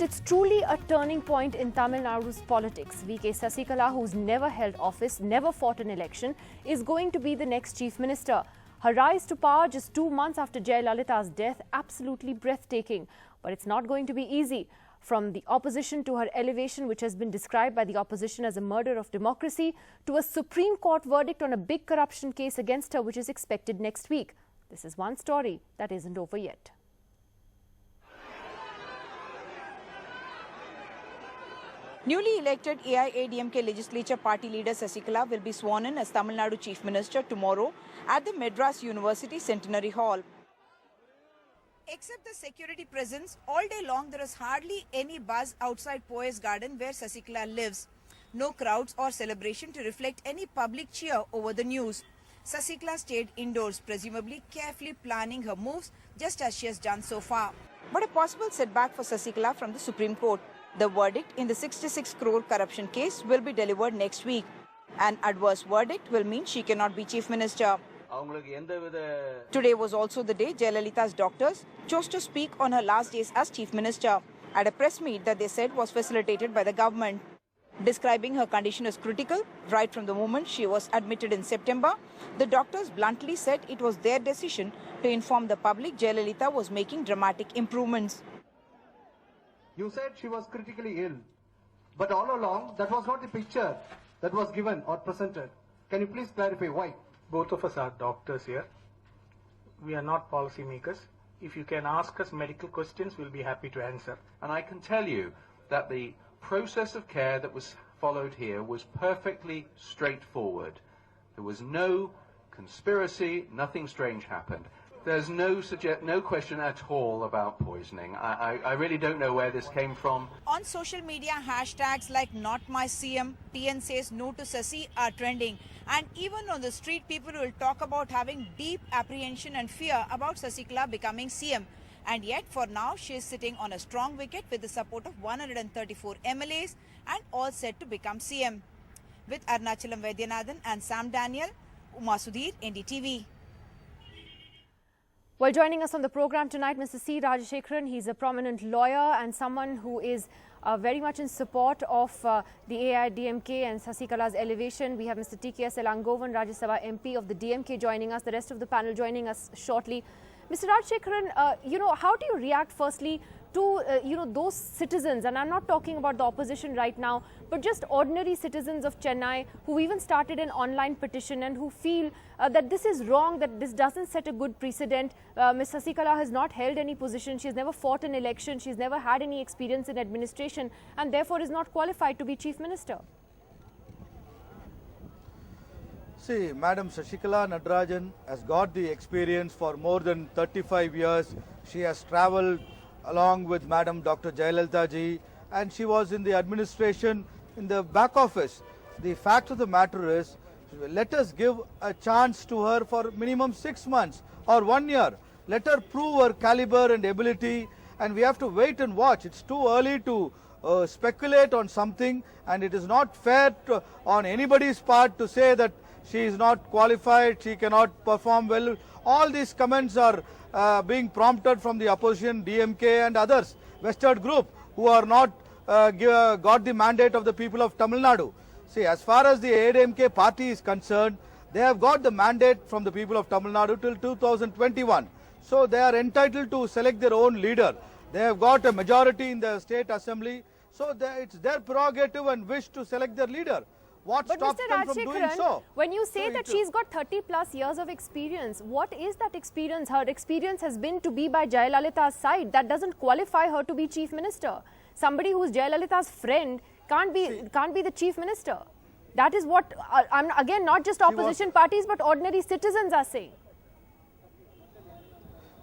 it's truly a turning point in Tamil Nadu's politics. VK Sasikala, who's never held office, never fought an election, is going to be the next chief minister. Her rise to power just 2 months after Jayalalitha's death, absolutely breathtaking. But it's not going to be easy. From the opposition to her elevation, which has been described by the opposition as a murder of democracy, to a Supreme Court verdict on a big corruption case against her, which is expected next week. This is one story that isn't over yet. Newly elected AIADMK legislature party leader Sasikala will be sworn in as Tamil Nadu Chief Minister tomorrow at the Madras University Centenary Hall. Except the security presence, all day long there is hardly any buzz outside Poise Garden where Sasikala lives. No crowds or celebration to reflect any public cheer over the news. Sasikala stayed indoors, presumably carefully planning her moves just as she has done so far. But a possible setback for Sasikala from the Supreme Court. The verdict in the 66 crore corruption case will be delivered next week. An adverse verdict will mean she cannot be Chief Minister. Today was also the day Jayalalitha's doctors chose to speak on her last days as Chief Minister at a press meet that they said was facilitated by the government. Describing her condition as critical right from the moment she was admitted in September, the doctors bluntly said it was their decision to inform the public Jayalalitha was making dramatic improvements. You said she was critically ill, but all along that was not the picture that was given or presented. Can you please clarify why? Both of us are doctors here. We are not policy makers. If you can ask us medical questions, we'll be happy to answer. And I can tell you that the process of care that was followed here was perfectly straightforward. There was no conspiracy, nothing strange happened. There's no question at all about poisoning. I really don't know where this came from. On social media, hashtags like #NotMyCM, TN says no to Sasi are trending. And even on the street, people will talk about having deep apprehension and fear about Sasikala becoming CM. And yet, for now, she is sitting on a strong wicket with the support of 134 MLAs and all set to become CM. With Arunachalam Vaidyanathan and Sam Daniel, Uma Sudhir, NDTV. Well, joining us on the program tonight, Mr. C. Rajashekharan. He's a prominent lawyer and someone who is very much in support of the AIADMK and Sasikala's elevation. We have Mr. TKS Elangovan, Rajya Sabha MP of the DMK, joining us. The rest of the panel joining us shortly. Mr. Rajashekharan, how do you react firstly to, those citizens, and I'm not talking about the opposition right now, but just ordinary citizens of Chennai who even started an online petition and who feel that this is wrong, that this doesn't set a good precedent. Ms. Sasikala has not held any position, she's never fought an election, she's never had any experience in administration and therefore is not qualified to be Chief Minister. See, Madam Sasikala Natarajan has got the experience for more than 35 years. She has travelled along with Madam Dr. Jayalalitha ji, and she was in the administration in the back office. The fact of the matter is, let us give a chance to her for minimum 6 months or 1 year. Let her prove her caliber and ability, and we have to wait and watch. It's too early to speculate on something, and it is not fair on anybody's part to say that she is not qualified, she cannot perform well. All these comments are being prompted from the opposition, DMK and others, Western group, who are not got the mandate of the people of Tamil Nadu. See, as far as the AIADMK party is concerned, they have got the mandate from the people of Tamil Nadu till 2021. So they are entitled to select their own leader. They have got a majority in the state assembly, so it's their prerogative and wish to select their leader. What stops them from doing so? When you say that she's got 30 plus years of experience, what is that experience? Her experience has been to be by Jayalalitha's side. That doesn't qualify her to be Chief Minister. Somebody who's Jayalalitha's friend can't be the Chief Minister. That is what, again, not just opposition parties, but ordinary citizens are saying.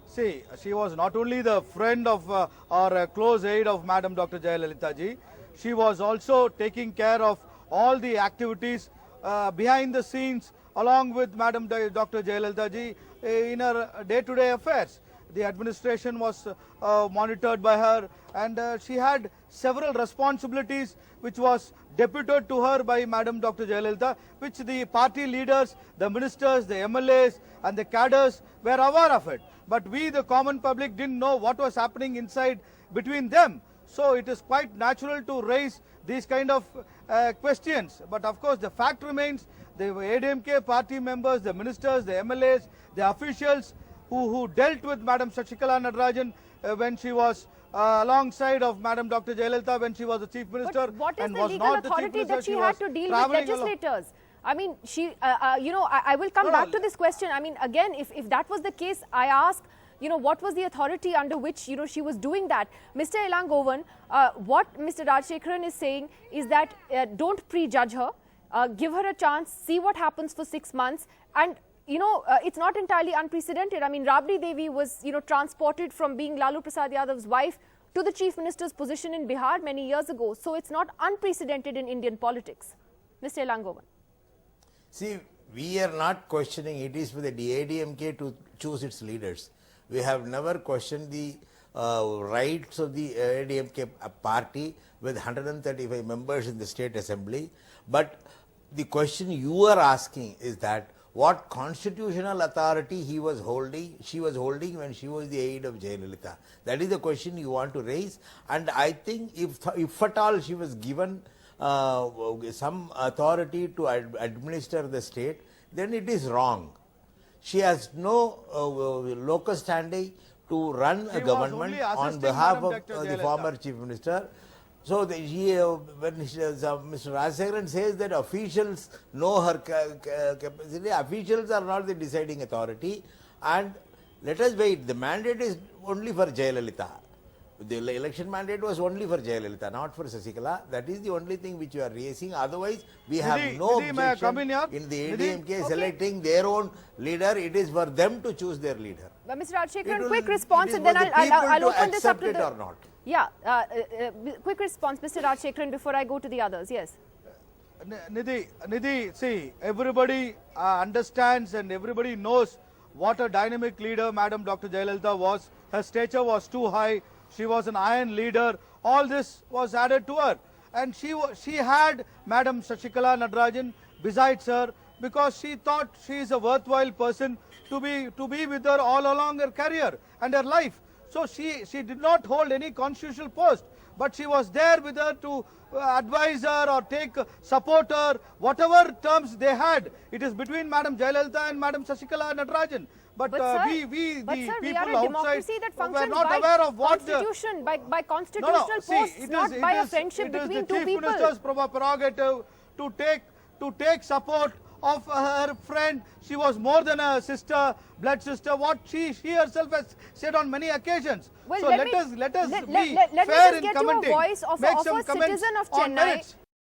See, she was not only the friend of or a close aide of Madam Dr. Jayalalitha ji, she was also taking care of all the activities behind the scenes along with Madam Dr. Jayalalitha ji in her day-to-day affairs. The administration was monitored by her, and she had several responsibilities which was deputed to her by Madam Dr. Jayalalitha, which the party leaders, the ministers, the MLAs and the cadres were aware of it. But we, the common public, didn't know what was happening inside between them. So it is quite natural to raise these kind of questions. But of course, the fact remains, the ADMK party members, the ministers, the MLAs, the officials who dealt with Madam Shashikala Natarajan when she was alongside of Madam Dr. Jayalalitha when she was the Chief Minister, But what is and the was legal not the Chief authority Minister, that she had was to deal with travelling along. legislators? I mean, she, I will come back to this question. I mean, again, if that was the case, I ask, what was the authority under which, she was doing that? Mr. Elangovan, what Mr. Rajshekharan is saying is that don't prejudge her, give her a chance, see what happens for 6 months, and it's not entirely unprecedented. I mean, Rabri Devi was, transported from being Lalu Prasad Yadav's wife to the Chief Minister's position in Bihar many years ago. So it's not unprecedented in Indian politics. Mr. Elangovan. See, we are not questioning it is for the ADMK to choose its leaders. We have never questioned the rights of the ADMK party with 135 members in the state assembly. But the question you are asking is that what constitutional authority she was holding when she was the aide of Jayalalitha. That is the question you want to raise. And I think if at all she was given some authority to administer the state, then it is wrong. She has no locus standi to run a government on behalf of the former Chief Minister. So when Mr. Rajshekharan says that officials know her capacity, officials are not the deciding authority, and let us wait. The mandate is only for Jayalalitha. The election mandate was only for Jayalalitha, not for Sasikala. That is the only thing which we are raising. Otherwise, we have no objection in the ADMK selecting their own leader. It is for them to choose their leader. Mr. Rajshekharan, quick response, and then I'll open this up to the... or not. Yeah, quick response, Mr. Rajshekharan, before I go to the others. Yes. Nidhi, see, everybody understands and everybody knows what a dynamic leader Madam Dr. Jayalalitha was. Her stature was too high. She was an iron leader. All this was added to her. And she had Madam Shashikala Natarajan besides her because she thought she is a worthwhile person to be with her all along her career and her life. So she did not hold any constitutional post, but she was there with her to advise her or support her, whatever terms they had. It is between Madam Jayalalitha and Madam Shashikala Natarajan. But sir, we are a outside democracy that were functions not by aware of what constitution, by constitutional posts, not by a friendship between two people. It is the Chief Minister's prerogative to take support of her friend. She was more than a sister, blood sister, what she herself has said on many occasions. Well, so let us be let me fair just in get commenting. you a voice of Make a some comments citizen of on Chennai. merits.